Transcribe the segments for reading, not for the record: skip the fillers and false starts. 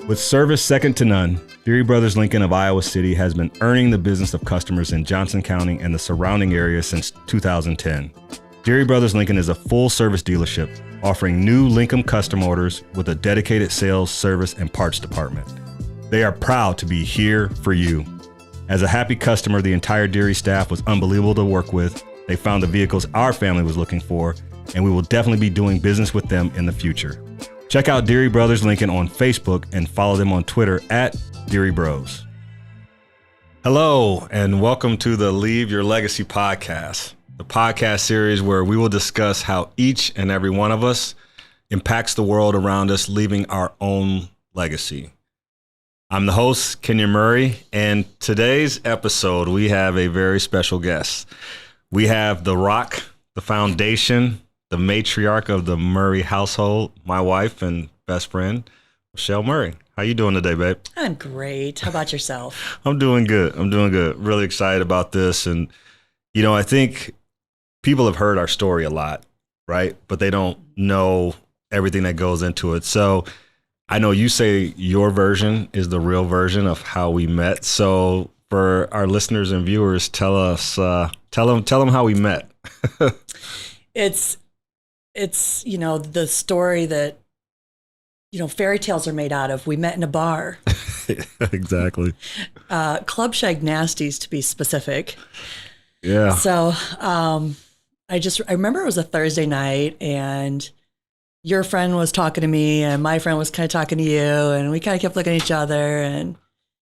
With service second to none, Deary Brothers Lincoln of Iowa City has been earning the business of customers in Johnson County and the surrounding area since 2010. Deary Brothers Lincoln is a full-service dealership offering new Lincoln custom orders with a dedicated sales, service, and parts department. They are proud to be here for you. As a happy customer, the entire Deary staff was unbelievable to work with. They found the vehicles our family was looking for, and we will definitely be doing business with them in the future. Check out Deary Brothers Lincoln on Facebook and follow them on Twitter at Deary Bros. Hello, and welcome to the Leave Your Legacy podcast, the podcast series where we will discuss how each and every one of us impacts the world around us, leaving our own legacy. I'm the host, Kenyon Murray, and today's episode, we have a very special guest. We have the rock, the foundation, the matriarch of the Murray household, my wife and best friend, Michelle Murray. How you doing today, babe? I'm great. How about yourself? I'm doing good. Really excited about this. And, you know, I think people have heard our story a lot, right? But they don't know everything that goes into it. So I know you say your version is the real version of how we met. So for our listeners and viewers, tell them how we met. It's, you know, the story that, you know, fairy tales are made out of. We met in a bar. Exactly. Club Shag Nasties, to be specific. Yeah. So I remember it was a Thursday night and your friend was talking to me and my friend was kind of talking to you and we kind of kept looking at each other and,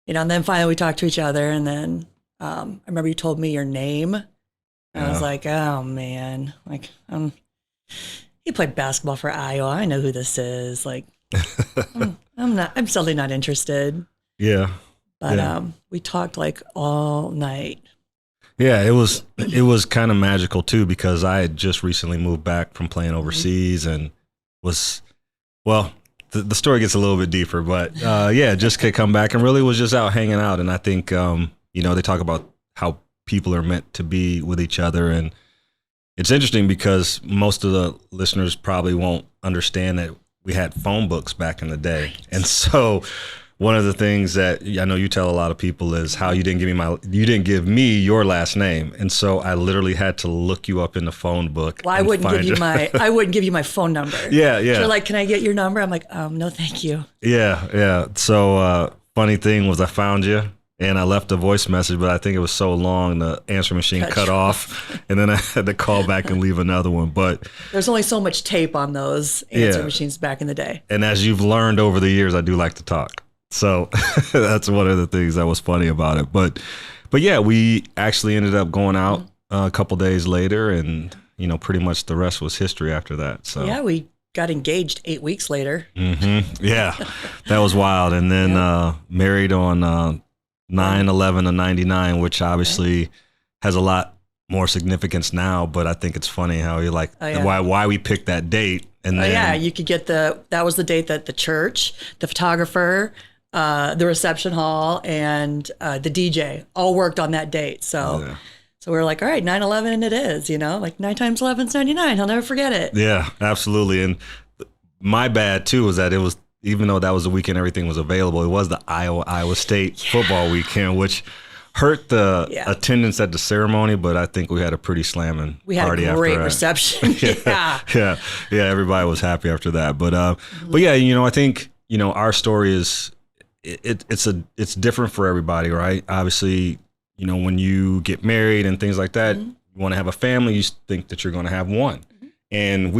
you know, and then finally we talked to each other and then I remember you told me your name. And I was like, oh man, like, he played basketball for Iowa. I know who this is. Like, I'm certainly not interested. Yeah. But we talked like all night. Yeah, it was kind of magical too, because I had just recently moved back from playing overseas and the story gets a little bit deeper, but just could come back and really was just out hanging out. And I think, you know, they talk about how people are meant to be with each other. And it's interesting because most of the listeners probably won't understand that we had phone books back in the day. Right. And so one of the things that I know you tell a lot of people is how you didn't give me your last name. And so I literally had to look you up in the phone book. Well, I wouldn't give you my phone number. Yeah. You're like, can I get your number? I'm like, no, thank you. Yeah. So funny thing was I found you. And I left a voice message, but I think it was so long, the answer machine cut off. And then I had to call back and leave another one. But there's only so much tape on those answer machines back in the day. And as you've learned over the years, I do like to talk. So that's one of the things that was funny about it. But yeah, we actually ended up going out a couple days later. And, you know, pretty much the rest was history after that. So yeah, we got engaged 8 weeks later. Mm-hmm. Yeah, that was wild. And then married on 9/11 of 99, which obviously has a lot more significance now, but I think it's funny how you're like, why we picked that date. And then you could get that was the date that the church, the photographer, the reception hall, and the DJ all worked on that date. So we were like, all right, 9/11 it is, you know, like 9 times 11 is 99. He'll never forget it. Yeah, absolutely. And my bad too was that it was, even though that was the weekend everything was available, it was the Iowa State football weekend, which hurt the attendance at the ceremony, but I think we had a pretty slamming party after that. We had a great reception. Yeah, everybody was happy after that. But yeah, you know, I think, you know, our story is, it's different for everybody, right? Obviously, you know, when you get married and things like that, you want to have a family, you think that you're going to have one. And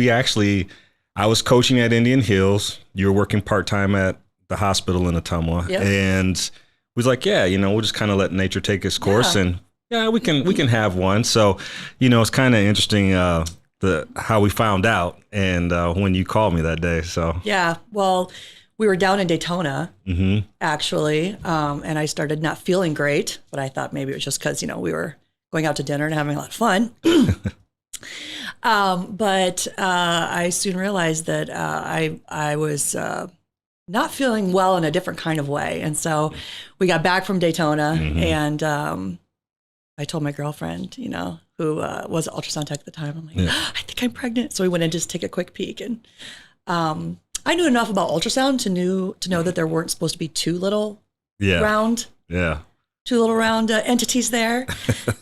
I was coaching at Indian Hills. You were working part-time at the hospital in Ottumwa. Yep. And we was like, yeah, you know, we'll just kind of let nature take its course and we can have one. So, you know, it's kind of interesting how we found out and when you called me that day. So yeah, well, we were down in Daytona actually, and I started not feeling great, but I thought maybe it was just because, you know, we were going out to dinner and having a lot of fun. But I soon realized that I was not feeling well in a different kind of way. And so we got back from Daytona and I told my girlfriend, you know, who was an ultrasound tech at the time, I'm like, I think I'm pregnant. So we went in just to take a quick peek. And I knew enough about ultrasound to know that there weren't supposed to be two little round entities there.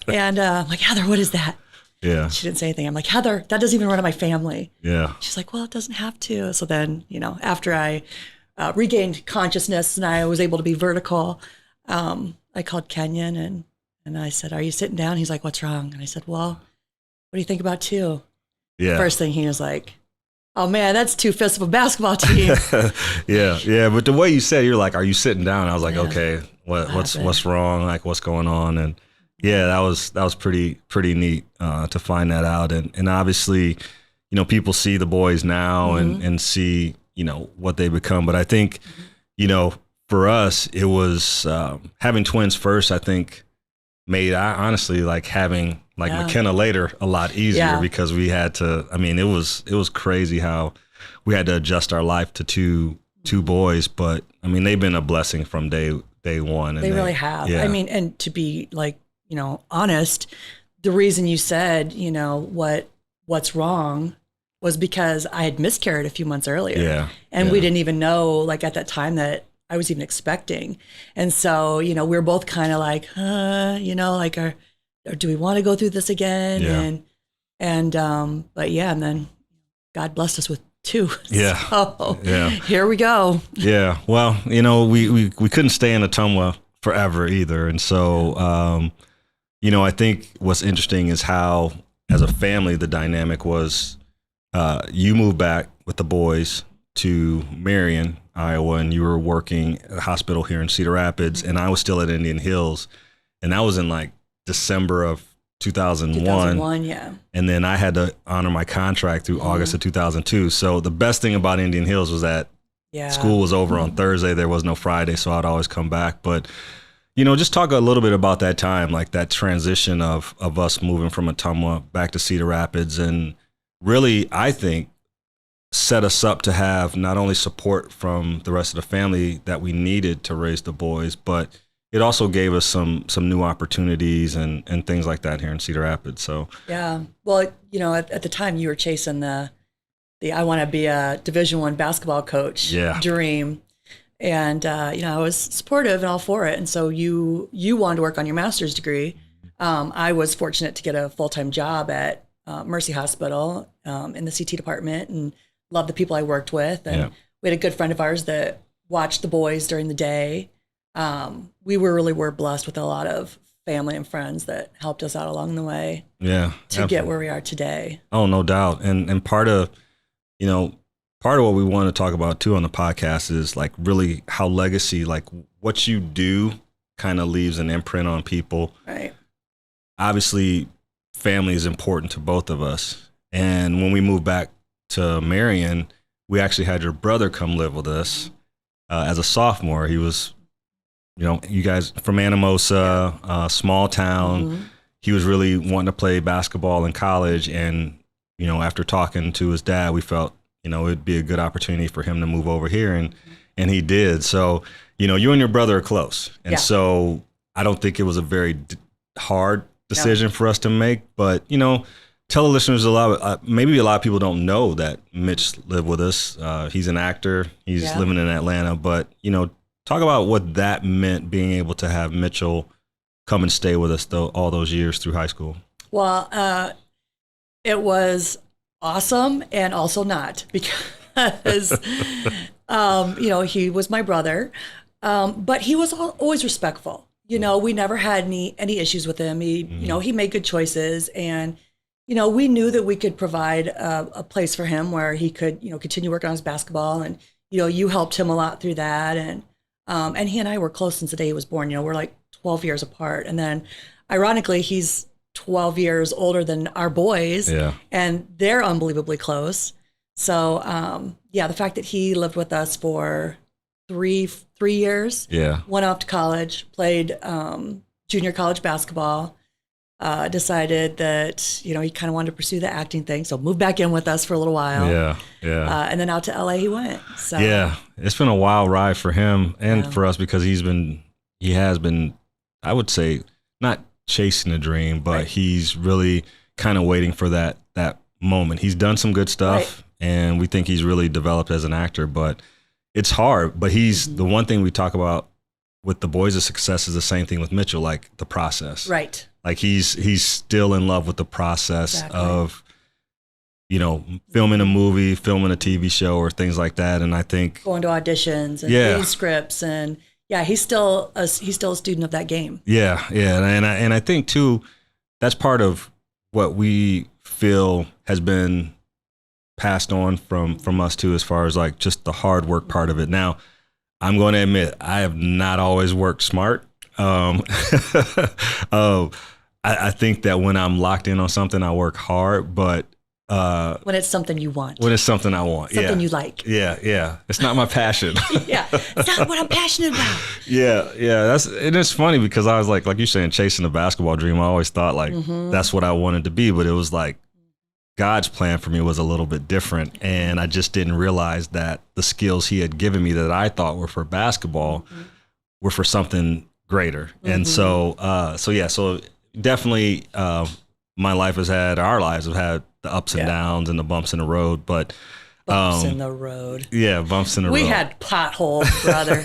And I'm like, Heather, what is that? Yeah. She didn't say anything. I'm like, Heather, that doesn't even run in my family. Yeah. She's like, well, it doesn't have to. So then, after I regained consciousness and I was able to be vertical, I called Kenyon and I said, are you sitting down? He's like, what's wrong? And I said, well, what do you think about two? Yeah. First thing he was like, oh man, that's two fists of a basketball team. Yeah. But the way you said, you're like, are you sitting down? I was like, okay, what's wrong? Like, what's going on? And yeah, that was pretty neat to find that out. And obviously, people see the boys now and see, what they become. But I think, for us, it was having twins first, I think made honestly like having McKenna later a lot easier because we had to, it was crazy how we had to adjust our life to two boys. But they've been a blessing from day one. And they really have. Yeah. And to be honest, the reason you said, what's wrong was because I had miscarried a few months earlier. Yeah. And we didn't even know at that time that I was even expecting. And so, we were both kind of like, or do we want to go through this again? Yeah. But and then God blessed us with two. Yeah. So here we go. Yeah. Well, we couldn't stay in Ottumwa forever either. And so, I think what's interesting is how, as a family, the dynamic was, you moved back with the boys to Marion, Iowa, and you were working at a hospital here in Cedar Rapids, and I was still at Indian Hills, and that was in December of 2001. Yeah. And then I had to honor my contract through August of 2002. So the best thing about Indian Hills was that school was over on Thursday. There was no Friday, so I'd always come back. But just talk a little bit about that time, that transition of us moving from Ottumwa back to Cedar Rapids, and really, I think, set us up to have not only support from the rest of the family that we needed to raise the boys, but it also gave us some new opportunities and things like that here in Cedar Rapids. So yeah, well, at the time you were chasing the I want to be a Division I basketball coach dream. And, I was supportive and all for it. And so you wanted to work on your master's degree. I was fortunate to get a full-time job at Mercy Hospital in the CT department and loved the people I worked with. And we had a good friend of ours that watched the boys during the day. We were blessed with a lot of family and friends that helped us out along the way to get where we are today. Oh, no doubt. And part of what we want to talk about too on the podcast is really how legacy, what you do kind of leaves an imprint on people. Right. Obviously, family is important to both of us. And when we moved back to Marion, we actually had your brother come live with us as a sophomore. He was, you guys from Anamosa, small town. He was really wanting to play basketball in college. And, after talking to his dad, we felt, it'd be a good opportunity for him to move over here. And he did. So, you and your brother are close. And so I don't think it was a very hard decision for us to make. But, tell the listeners maybe a lot of people don't know that Mitch lived with us. He's an actor. He's living in Atlanta. But, talk about what that meant, being able to have Mitchell come and stay with us all those years through high school. Well, it was awesome and also not, because, he was my brother, but he was always respectful. We never had any issues with him. He, he made good choices, and, we knew that we could provide a place for him where he could, continue working on his basketball. And, you helped him a lot through that. And he and I were close since the day he was born. We're 12 years apart. And then ironically, he's 12 years older than our boys, and they're unbelievably close. So, the fact that he lived with us for three years, went off to college, played junior college basketball, decided that, he kind of wanted to pursue the acting thing. So moved back in with us for a little while. And then out to LA he went. So it's been a wild ride for him and for us, because he has been, I would say, not chasing a dream, but he's really kind of waiting for that moment. He's done some good stuff and we think he's really developed as an actor, but it's hard. But he's the one thing we talk about with the Boys of Success is the same thing with Mitchell, like the process. Right. Like he's still in love with the process of, you know, filming a movie, filming a TV show or things like that. And I think going to auditions and reading scripts, and he's still a student of that game. Yeah. And I think too, that's part of what we feel has been passed on from us too, as far as like just the hard work part of it. Now, I'm going to admit I have not always worked smart. I think that when I'm locked in on something, I work hard, but when it's something you want. When it's something I want. Something you like. Yeah. It's not my passion. It's not what I'm passionate about. And it's funny because I was like you're saying, chasing the basketball dream. I always thought like that's what I wanted to be, but it was like God's plan for me was a little bit different, and I just didn't realize that the skills he had given me that I thought were for basketball were for something greater. And so definitely our lives have had the ups and downs and the bumps in the road, but bumps in the road. Yeah, bumps in the road. We had potholes, brother.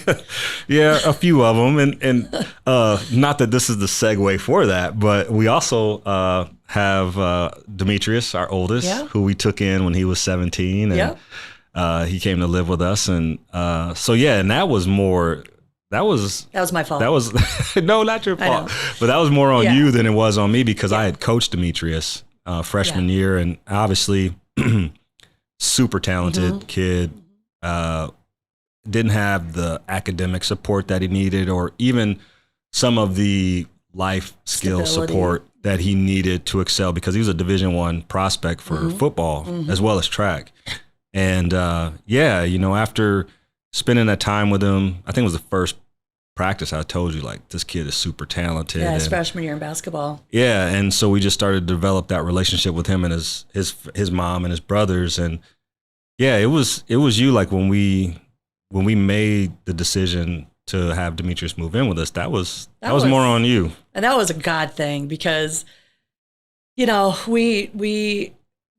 A few of them, and not that this is the segue for that, but we also have Demetrius, our oldest, who we took in when he was 17, and he came to live with us, and and that was more. That was my fault. That was no, not your fault, but that was more on you than it was on me, because I had coached Demetrius freshman year, and obviously super talented kid. Didn't have the academic support that he needed, or even some of the life skill support that he needed to excel, because he was a Division I prospect for football as well as track. And after spending that time with him, I think it was the first practice I told you, like, this kid is super talented. Yeah, his freshman year in basketball. Yeah, and so we just started to develop that relationship with him and his mom and his brothers. And yeah, it was you, like when we made the decision to have Demetrius move in with us, that was more on you. And that was a God thing, because, we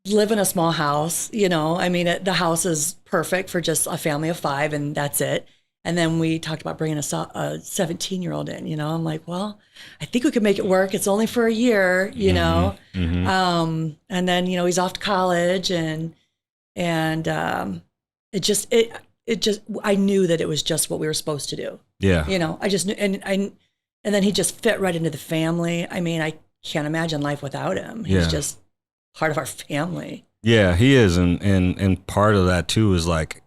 live in a small house, I mean, the house is perfect for just a family of 5, and that's it. And then we talked about bringing a 17-year-old in, I'm like, well, I think we could make it work. It's only for a year, and then, he's off to college, and it just, I knew that it was just what we were supposed to do. Yeah. I just knew, and then he just fit right into the family. I mean, I can't imagine life without him. He's just part of our family. Yeah, he is. And part of that too is like,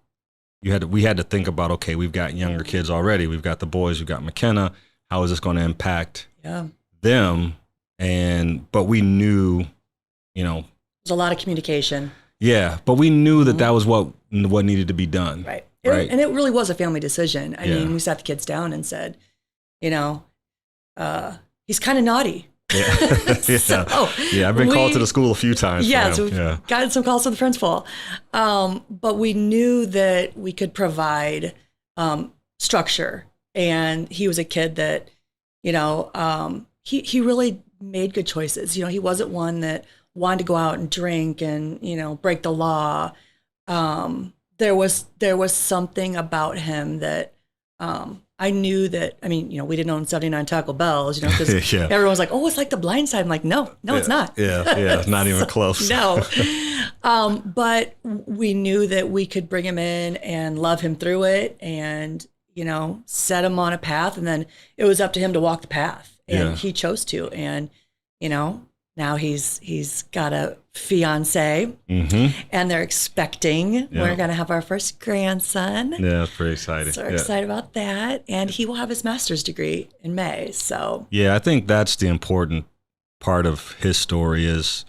we had to think about, okay, we've got younger kids already. We've got the boys, we've got McKenna. How is this going to impact them? But we knew, there's a lot of communication. Yeah, but we knew that was what needed to be done. Right. And it really was a family decision. I mean, we sat the kids down and said, he's kind of naughty. Yeah. I've been called to the school a few times. Yeah, so we've gotten some calls to the principal. But we knew that we could provide structure. And he was a kid that, he really made good choices. He wasn't one that wanted to go out and drink and, break the law. There was something about him that I knew that, I mean, we didn't own 79 Taco Bells, because everyone's like, oh, it's like The Blind Side. I'm like, no, it's not. Yeah, not even close. No. But we knew that we could bring him in and love him through it and, set him on a path. And then it was up to him to walk the path. And he chose to. And, now he's got a fiance, and they're expecting. We're going to have our first grandson. Yeah, it's pretty exciting. So we're excited about that. And he will have his master's degree in May. So yeah, I think that's the important part of his story is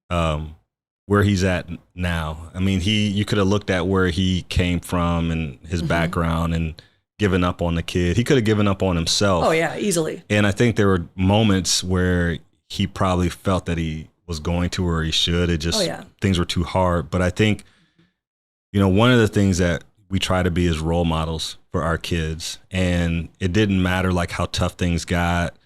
where he's at now. I mean, you could have looked at where he came from and his background and given up on the kid. He could have given up on himself. Oh yeah, easily. And I think there were moments where he probably felt that he was going to, or he should. It just, things were too hard. But I think, one of the things that we try to be is role models for our kids. And it didn't matter like how tough things got.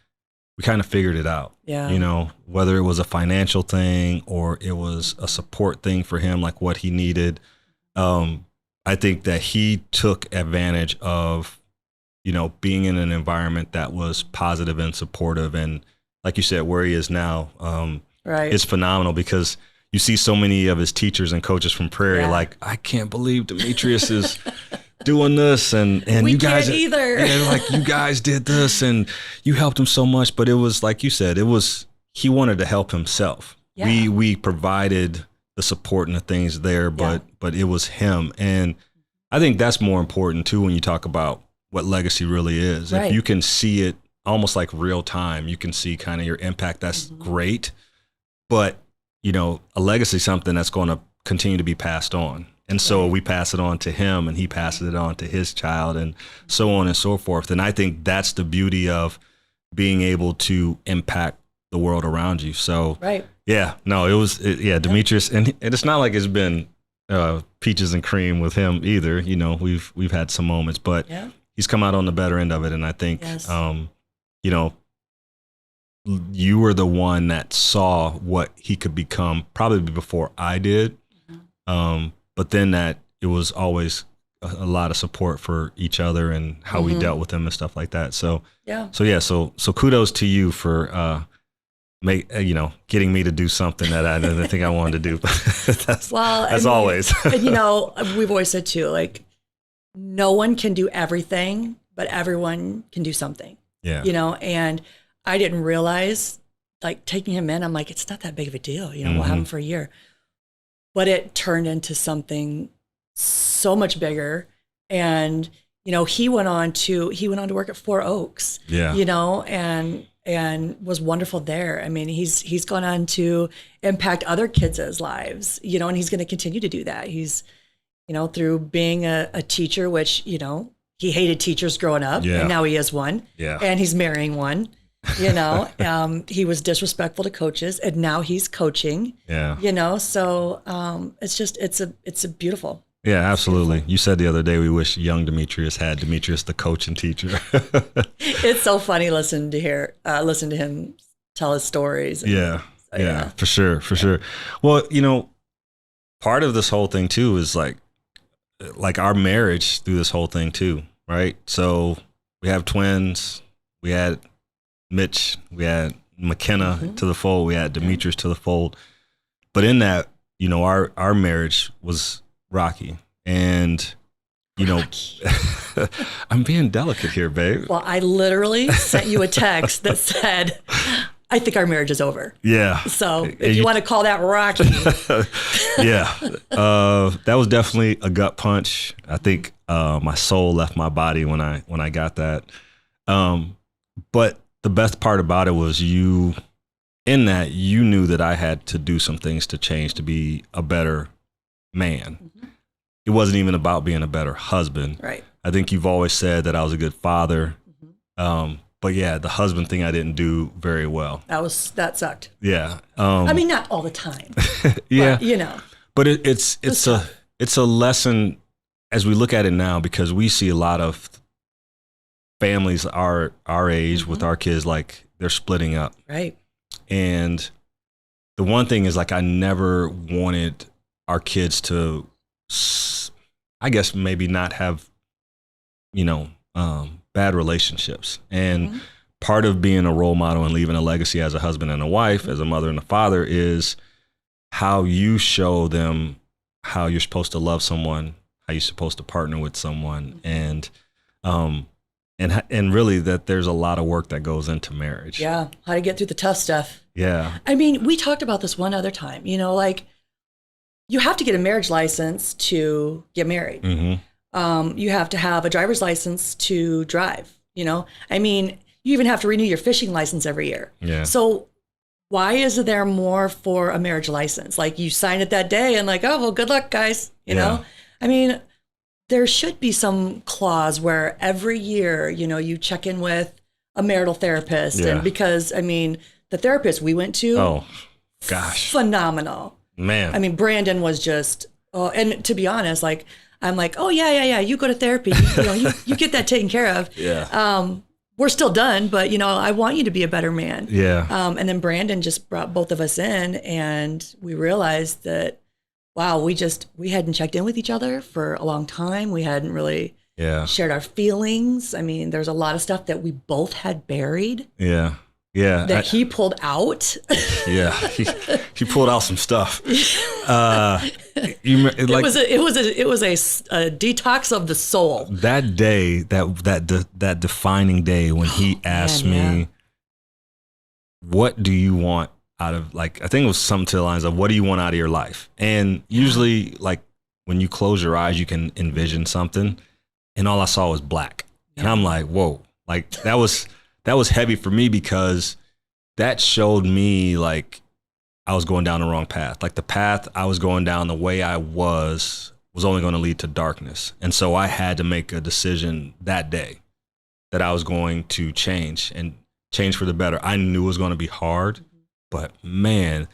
we kind of figured it out. Yeah. You know, whether it was a financial thing or it was a support thing for him, like what he needed. I think that he took advantage of, you know, being in an environment that was positive and supportive. And like you said, where he is now, right. it's phenomenal because you see so many of his teachers and coaches from Prairie, Yeah. like, I can't believe Demetrius is doing this. And we you guys, can't either. and like, you guys did this and you helped him so much. But it was, like you said, he wanted to help himself. Yeah. We provided the support and the things there, but it was him. And I think that's more important too when you talk about what legacy really is. Right. If you can see it almost like real time, you can see kind of your impact. That's great. But, you know, a legacy is something that's going to continue to be passed on. And so we pass it on to him and he passes it on to his child and so on and so forth. And I think that's the beauty of being able to impact the world around you. So yeah, no, Demetrius, and it's not like it's been peaches and cream with him either. You know, we've had some moments, but he's come out on the better end of it. And I think, you know, you were the one that saw what he could become probably before I did. But then that it was always a lot of support for each other and how we dealt with him and stuff like that. So kudos to you for getting me to do something that I didn't think I wanted to do. As always. And, you know, we've always said too, like, no one can do everything, but everyone can do something. Yeah. You know, and I didn't realize, like, taking him in, I'm like, it's not that big of a deal. You know, we'll have him for a year. But it turned into something so much bigger. And, you know, he went on to work at Four Oaks. Yeah. You know, and was wonderful there. I mean, he's gone on to impact other kids' lives, you know, and he's going to continue to do that. He's, you know, through being a teacher, which, you know, he hated teachers growing up, and now he is one. Yeah. And he's marrying one. You know, he was disrespectful to coaches, and now he's coaching. Yeah. You know, so it's a beautiful. Yeah, absolutely. You said the other day we wish young Demetrius had Demetrius the coach and teacher. It's so funny listen to him tell his stories. For sure. Well, you know, part of this whole thing too is like our marriage through this whole thing too, right? So we have twins. We had Mitch. We had McKenna to the fold. We had Demetrius to the fold. But in that, you know, our marriage was rocky. And, you know, I'm being delicate here, babe. Well, I literally sent you a text that said, I think our marriage is over. Yeah. So if you want to call that rocky. Yeah. That was definitely a gut punch. I think my soul left my body when I got that. But the best part about it was you knew that I had to do some things to change to be a better man. It wasn't even about being a better husband. Right. I think you've always said that I was a good father. But yeah, the husband thing I didn't do very well. That sucked. Yeah. I mean, not all the time. Yeah. But, you know. But it's a lesson as we look at it now, because we see a lot of families our age with our kids, like they're splitting up. Right. And the one thing is, like, I never wanted our kids to, I guess, maybe not have, you know, bad relationships. And part of being a role model and leaving a legacy as a husband and a wife, as a mother and a father, is how you show them how you're supposed to love someone, how you're supposed to partner with someone, and really that there's a lot of work that goes into marriage. Yeah, how to get through the tough stuff. Yeah. I mean, we talked about this one other time, you know, like, you have to get a marriage license to get married. You have to have a driver's license to drive, you know? I mean, you even have to renew your fishing license every year. Yeah. So why is there more for a marriage license? Like, you sign it that day and like, oh, well, good luck, guys. You know? I mean, there should be some clause where every year, you know, you check in with a marital therapist. Yeah. And because, I mean, the therapist we went to, oh, gosh, phenomenal. Man. I mean, Brandon was just, and to be honest, like, I'm like, oh, yeah, you go to therapy. You know, you get that taken care of. Yeah. we're still done, but I want you to be a better man. Yeah. And then Brandon just brought both of us in, and we realized that, wow, we hadn't checked in with each other for a long time. We hadn't really shared our feelings. I mean, there's a lot of stuff that we both had buried. Yeah. Yeah. That he pulled out. Yeah. He pulled out some stuff. It was a detox of the soul. That day, that defining day when he asked me, what do you want out of, like, I think it was something to the lines of, what do you want out of your life? And usually, like, when you close your eyes, you can envision something, and all I saw was black. And I'm like, whoa, like that was heavy for me, because that showed me like I was going down the wrong path. Like the path I was going down, the way I was only going to lead to darkness. And so I had to make a decision that day that I was going to change, and change for the better. I knew it was going to be hard, but man,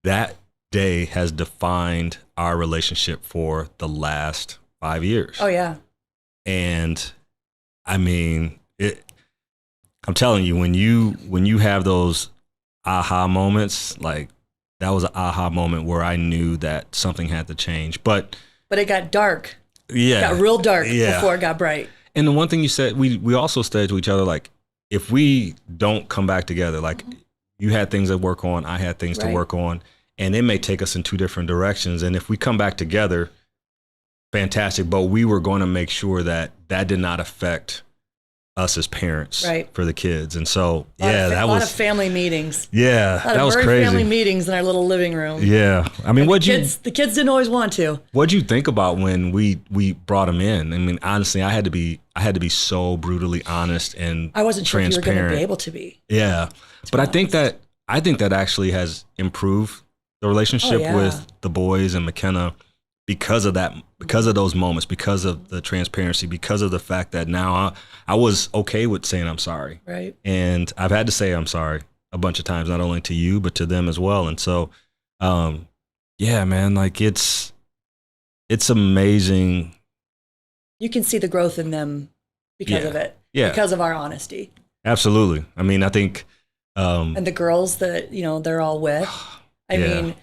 that day has defined our relationship for the last 5 years. Oh yeah. And I mean, I'm telling you, when you have those aha moments, like that was an aha moment where I knew that something had to change. But it got dark. Yeah. It got real dark before it got bright. And the one thing you said, we also said to each other, like, if we don't come back together, like you had things to work on, I had things to work on, and it may take us in two different directions. And if we come back together, fantastic. But we were going to make sure that did not affect us as parents for the kids. And so, a lot of family meetings. Yeah, that was crazy. Family meetings in our little living room. Yeah, I mean, the kids didn't always want to. What'd you think about when we brought them in? I mean, honestly, I had to be so brutally honest and I wasn't sure if you were going to be able to be. Yeah, but I think that actually has improved the relationship with the boys and McKenna, because of that, because of those moments, because of the transparency, because of the fact that now I was okay with saying I'm sorry. Right. And I've had to say I'm sorry a bunch of times, not only to you, but to them as well. And so, yeah, man, like it's amazing. You can see the growth in them because of it. Yeah. Because of our honesty. Absolutely. I mean, I think. And the girls that, they're all with, I mean,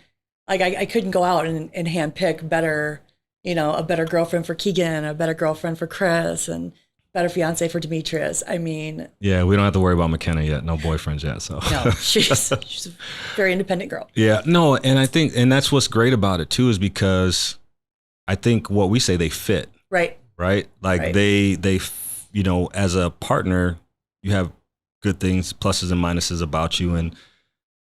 like I couldn't go out and handpick better, a better girlfriend for Keegan, a better girlfriend for Kris, and better fiance for Demetrius. I mean, yeah, we don't have to worry about McKenna yet. No boyfriends yet. So no, she's a very independent girl. Yeah, no, and I think, and that's what's great about it too, is because I think what we say, they fit. Right. Like they, as a partner, you have good things, pluses and minuses about you, and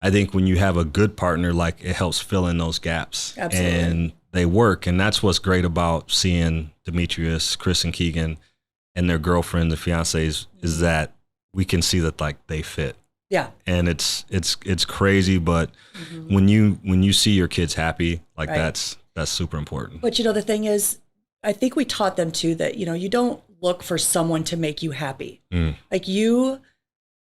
I think when you have a good partner, like it helps fill in those gaps. Absolutely. And they work. And that's what's great about seeing Demetrius, Kris, and Keegan and their girlfriends and fiancés, is that we can see that like they fit. Yeah. And it's crazy, but when you see your kids happy, like that's super important. But the thing is, I think we taught them too that, you don't look for someone to make you happy. Like you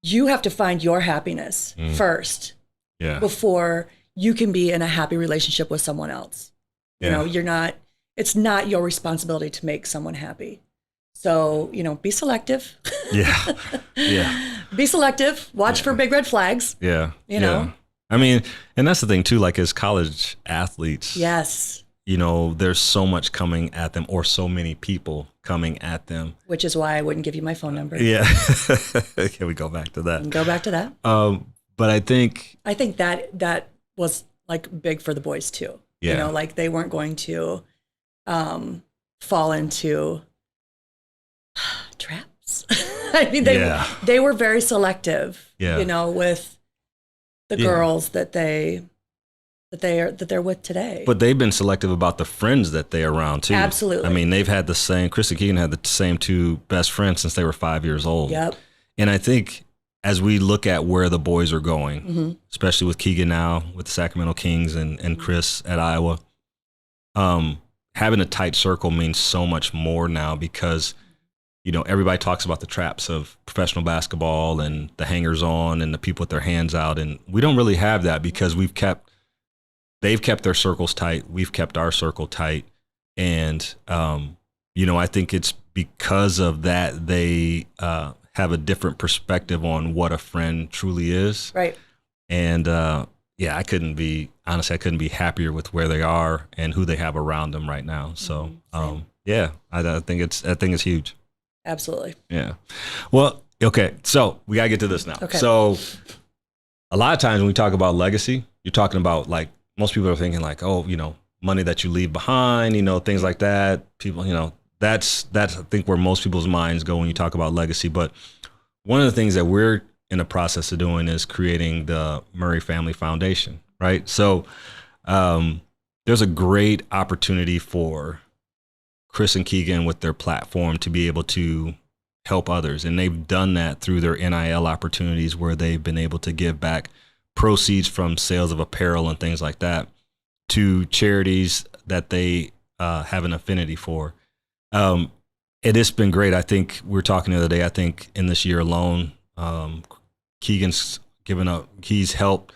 have to find your happiness first. Yeah. Before you can be in a happy relationship with someone else. Yeah. It's not your responsibility to make someone happy. So, be selective. Yeah. Yeah. Be selective. Watch for big red flags. Yeah. You know? I mean, and that's the thing too, like as college athletes. Yes. There's so much coming at them, or so many people coming at them. Which is why I wouldn't give you my phone number. Yeah. Can we go back to that? Go back to that. But I think that was like big for the boys too. Yeah. Like they weren't going to fall into traps. I mean, they were very selective. Yeah. With the girls that they're with today. But they've been selective about the friends that they're around too. Absolutely. I mean, they've had the same. Kris and Keegan had the same two best friends since they were 5 years old. Yep. And I think as we look at where the boys are going, especially with Keegan now with the Sacramento Kings and Kris at Iowa, having a tight circle means so much more now, because everybody talks about the traps of professional basketball and the hangers on and the people with their hands out, and we don't really have that, because they've kept their circles tight, we've kept our circle tight, and I think it's because of that they have a different perspective on what a friend truly is. Right. And yeah, I couldn't be happier with where they are and who they have around them right now. So yeah, I think it's huge. Absolutely. Yeah. Well, okay. So we gotta get to this now. Okay. So a lot of times when we talk about legacy, you're talking about like, most people are thinking like, oh, money that you leave behind, things like that. People, that's I think where most people's minds go when you talk about legacy. But one of the things that we're in the process of doing is creating the Murray Family Foundation, right? So there's a great opportunity for Kris and Keegan with their platform to be able to help others. And they've done that through their NIL opportunities where they've been able to give back proceeds from sales of apparel and things like that to charities that they have an affinity for. It has been great. I think we were talking the other day, I think in this year alone, Keegan's he's helped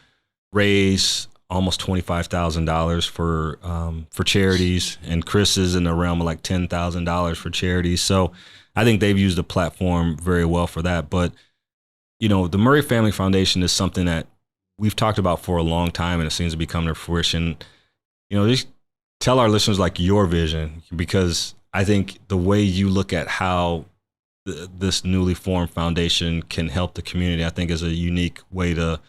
raise almost $25,000 for charities, and Kris is in the realm of like $10,000 for charities. So I think they've used the platform very well for that. But, the Murray Family Foundation is something that we've talked about for a long time, and it seems to be coming to fruition. Just tell our listeners like your vision, because I think the way you look at how this newly formed foundation can help the community, I think is a unique way to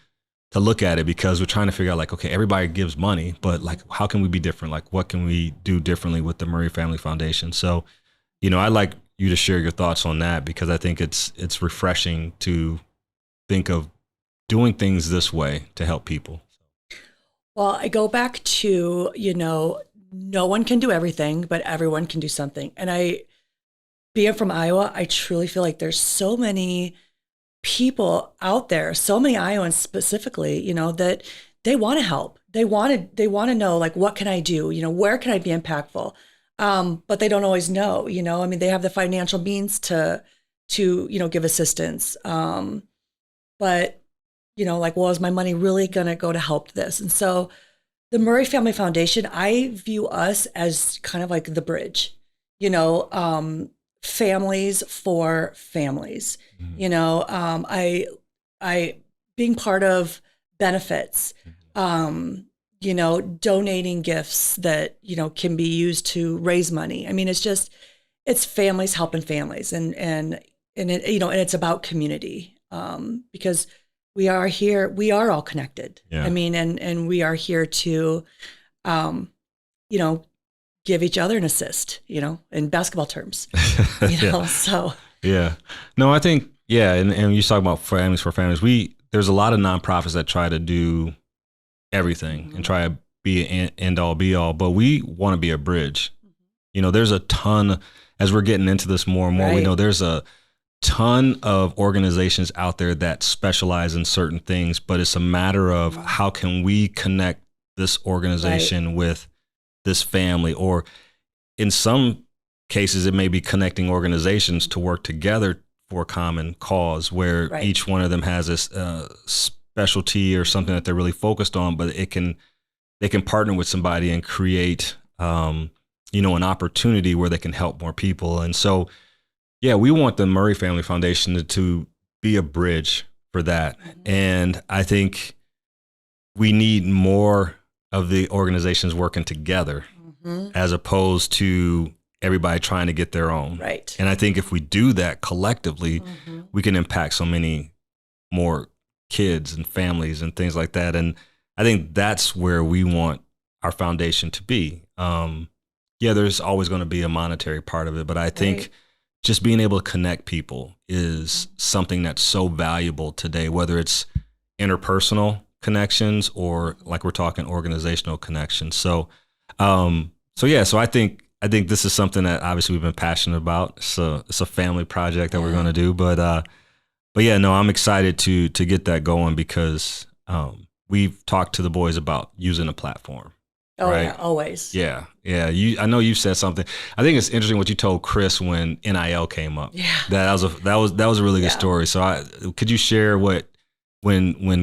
look at it, because we're trying to figure out like, okay, everybody gives money, but like, how can we be different? Like, what can we do differently with the Murray Family Foundation? So, I'd like you to share your thoughts on that, because I think it's refreshing to think of doing things this way to help people. Well, I go back to, no one can do everything, but everyone can do something. And being from Iowa, I truly feel like there's so many people out there, so many Iowans specifically, that they want to help. They want to know, like, what can I do? Where can I be impactful? But they don't always know, they have the financial means to give assistance. But, like, well, is my money really going to go to help this? And so the Murray Family Foundation, I view us as kind of like the bridge, families for families. Mm-hmm. I being part of benefits, donating gifts that, can be used to raise money. I mean, it's families helping families, and it's about community, because we are here, we are all connected. Yeah. I mean, and we are here to, give each other an assist, in basketball terms, Yeah. So. Yeah. No, I think, yeah. And you talk about families for families. There's a lot of nonprofits that try to do everything, mm-hmm. and try to be an end all be all, but we want to be a bridge. Mm-hmm. There's a ton, as we're getting into this more and more, right. We know there's a ton of organizations out there that specialize in certain things, but it's a matter of how can we connect this organization right. with this family, or in some cases, it may be connecting organizations to work together for a common cause, where right. each one of them has this specialty or something that they're really focused on, but they can partner with somebody and create, an opportunity where they can help more people. And so, yeah, we want the Murray Family Foundation to be a bridge for that. Mm-hmm. And I think we need more of the organizations working together, mm-hmm. as opposed to everybody trying to get their own. Right. And I think if we do that collectively, mm-hmm. we can impact so many more kids and families and things like that. And I think that's where we want our foundation to be. There's always going to be a monetary part of it, but I think right. just being able to connect people is something that's so valuable today, whether it's interpersonal connections or like we're talking organizational connections. So I think this is something that obviously we've been passionate about. So it's a family project that we're going to do, but I'm excited to get that going, because we've talked to the boys about using a platform. Oh right? Yeah, always. Yeah. I know you said something. I think it's interesting what you told Kris when NIL came up. Yeah. That was a really good story. So could you share when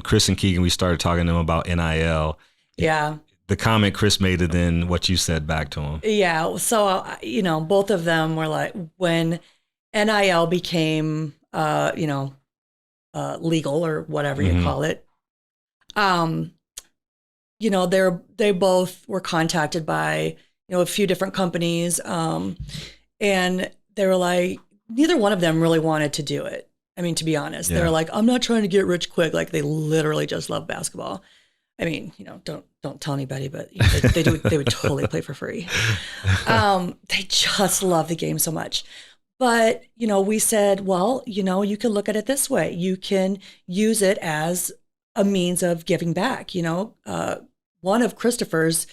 Kris and Keegan, we started talking to them about NIL? Yeah. The comment Kris made, and then what you said back to him. Yeah. So, both of them were like, when NIL became legal or whatever you call it. They both were contacted by, a few different companies. And they were like, neither one of them really wanted to do it. I mean, to be honest, they were like, I'm not trying to get rich quick. Like, they literally just love basketball. I mean, don't tell anybody, but they would totally play for free. They just love the game so much. But, we said, well, you can look at it this way. You can use it as a means of giving back. One of Christopher's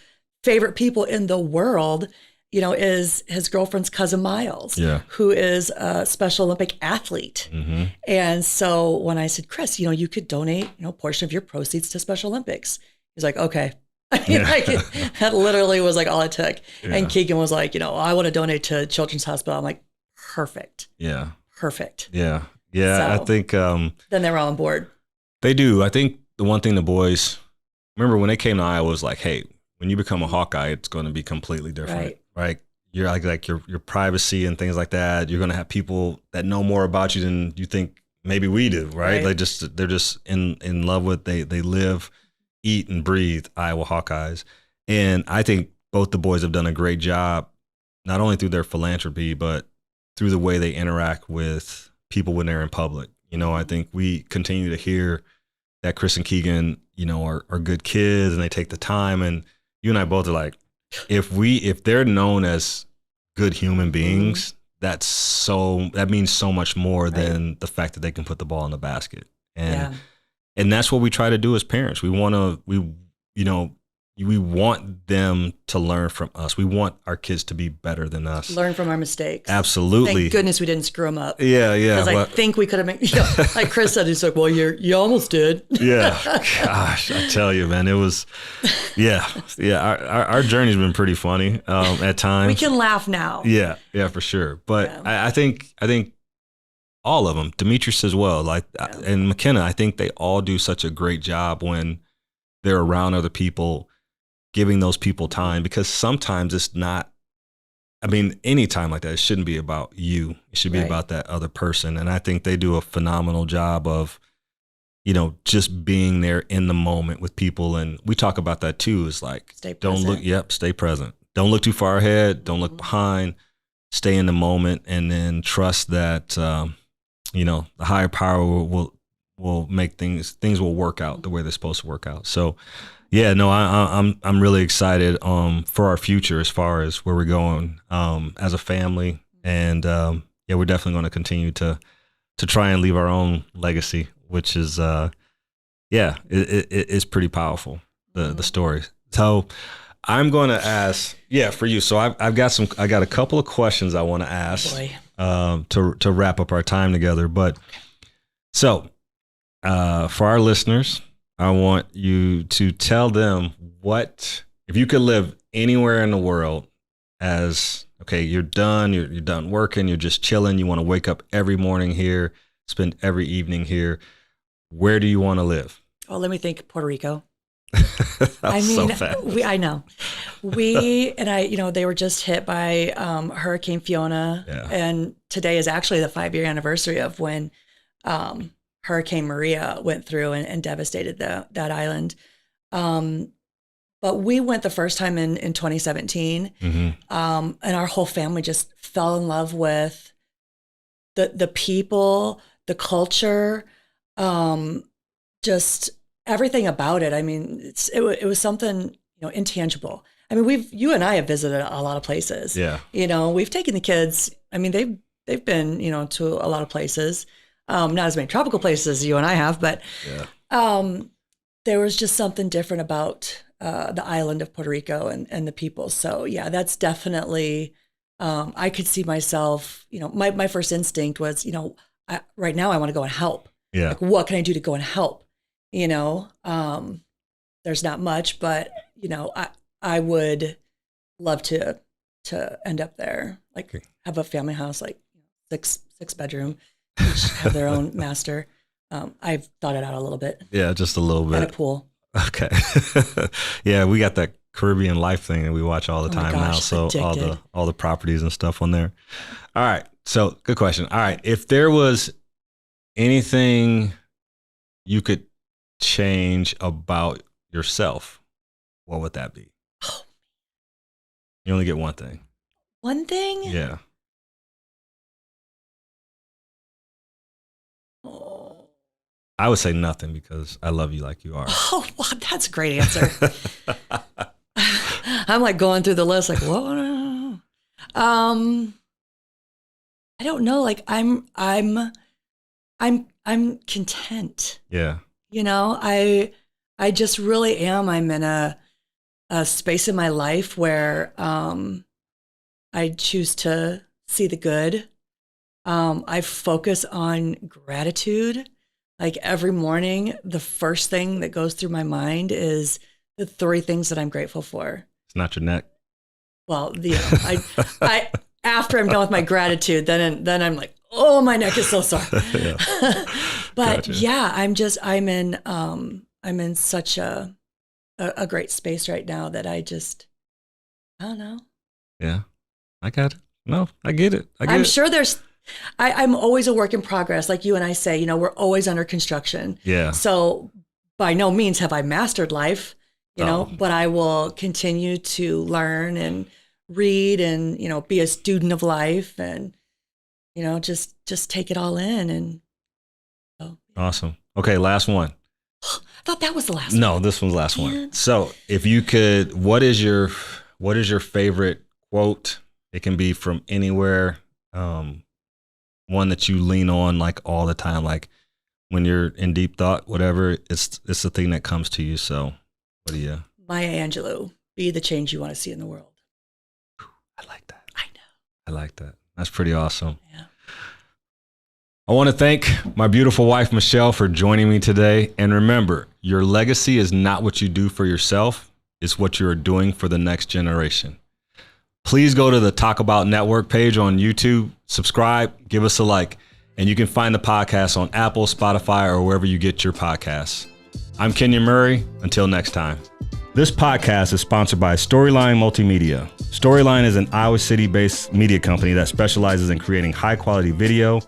favorite people in the world, is his girlfriend's cousin Miles, who is a Special Olympic athlete. Mm-hmm. And so when I said, Kris, you could donate, a portion of your proceeds to Special Olympics. He's like, okay. That literally was like all it took. Yeah. And Keegan was like, I want to donate to Children's Hospital. I'm like, perfect. Yeah. Perfect. Yeah. Yeah. So, I think then they were all on board. They do. I think the one thing the boys remember when they came to Iowa was like, hey, when you become a Hawkeye, it's going to be completely different. Right. You're like your privacy and things like that. You're going to have people that know more about you than you think maybe we do. Right. They're just in love with, they live, eat and breathe Iowa Hawkeyes. And I think both the boys have done a great job, not only through their philanthropy, but through the way they interact with people when they're in public. I think we continue to hear that Kris and Keegan, are good kids and they take the time. And you and I both are like, if they're known as good human beings, that means so much more than the fact that they can put the ball in the basket. And that's what we try to do as parents. We want them to learn from us. We want our kids to be better than us. Learn from our mistakes. Absolutely. Thank goodness we didn't screw them up. Yeah. Because I think we could have made, like Kris said, he's like, well, you almost did. Yeah. Gosh, I tell you, man, it was, our journey's been pretty funny at times. We can laugh now. Yeah, for sure. But I think all of them, Demetrius as well, and McKenna, I think they all do such a great job when they're around other people, giving those people time, because sometimes it's not, any time like that, it shouldn't be about you. It should be about that other person. And I think they do a phenomenal job of, just being there in the moment with people. And we talk about that too, is like, stay present. Don't look too far ahead. Don't look behind, stay in the moment, and then trust that, the higher power will make things will work out the way they're supposed to work out. So, I'm really excited for our future as far as where we're going as a family, and we're definitely going to continue to try and leave our own legacy, which is it's pretty powerful, the story. So I'm going to ask for you. So I got a couple of questions I want to ask to wrap up our time together. But so for our listeners, I want you to tell them if you could live anywhere in the world you're done working, you're just chilling, you want to wake up every morning here, spend every evening here, where do you want to live? Oh, let me think. Puerto Rico. So fast. I know. We and I, they were just hit by Hurricane Fiona, and today is actually the 5-year anniversary of when Hurricane Maria went through and devastated that island. But we went the first time in 2017, and our whole family just fell in love with the people, the culture, just everything about it. It was something intangible. You and I have visited a lot of places. Yeah. We've taken the kids. They've been to a lot of places. Not as many tropical places as you and I have, but there was just something different about the island of Puerto Rico and the people. So that's definitely, I could see myself, my first instinct was, right now I want to go and help. Yeah. Like, what can I do to go and help? There's not much, but I would love to end up there, like have a family house, like six bedroom, each have their own master. I've thought it out a little bit. Yeah, just a little bit. And a pool. Okay. Yeah, we got that Caribbean life thing that we watch all the time now. So addicted. all the properties and stuff on there. All right. So good question. All right. If there was anything you could change about yourself, what would that be? You only get one thing. One thing? Yeah. Oh. I would say nothing because I love you like you are. Oh, wow, that's a great answer. I'm like going through the list, like, what? I don't know. Like, I'm content. Yeah. You know, I just really am. I'm in a space in my life where I choose to see the good. I focus on gratitude. Like every morning, the first thing that goes through my mind is the 3 things that I'm grateful for. It's not your neck. Well, you know, I after I'm done with my gratitude, then I'm like, oh, my neck is so sore. Yeah. But Gotcha. yeah, I'm in such a great space right now that I don't know. Yeah. I got it. No, I get it. I'm sure I'm always a work in progress. Like you and I say, you know, we're always under construction. Yeah. So by no means have I mastered life, you know, but I will continue to learn and read and, you know, be a student of life and, you know, just take it all in. And so. Awesome. Okay. Last one. I thought that was the last one. No, this one's the last one. So if you could, what is your favorite quote? It can be from anywhere. One that you lean on like all the time, like when you're in deep thought, whatever, it's the thing that comes to you. So what do you? Maya Angelou, be the change you want to see in the world. I like that. I know. I like that. That's pretty awesome. Yeah. I want to thank my beautiful wife, Michelle, for joining me today. And remember, your legacy is not what you do for yourself. It's what you are doing for the next generation. Please go to the Talk About Network page on YouTube, subscribe, give us a like, and you can find the podcast on Apple, Spotify, or wherever you get your podcasts. I'm Kenyon Murray. Until next time. This podcast is sponsored by Storyline Multimedia. Storyline is an Iowa City-based media company that specializes in creating high-quality video,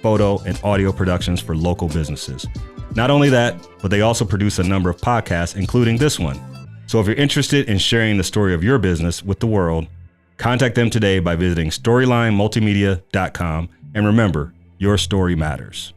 photo, and audio productions for local businesses. Not only that, but they also produce a number of podcasts, including this one. So if you're interested in sharing the story of your business with the world, contact them today by visiting StorylineMultimedia.com. And remember, your story matters.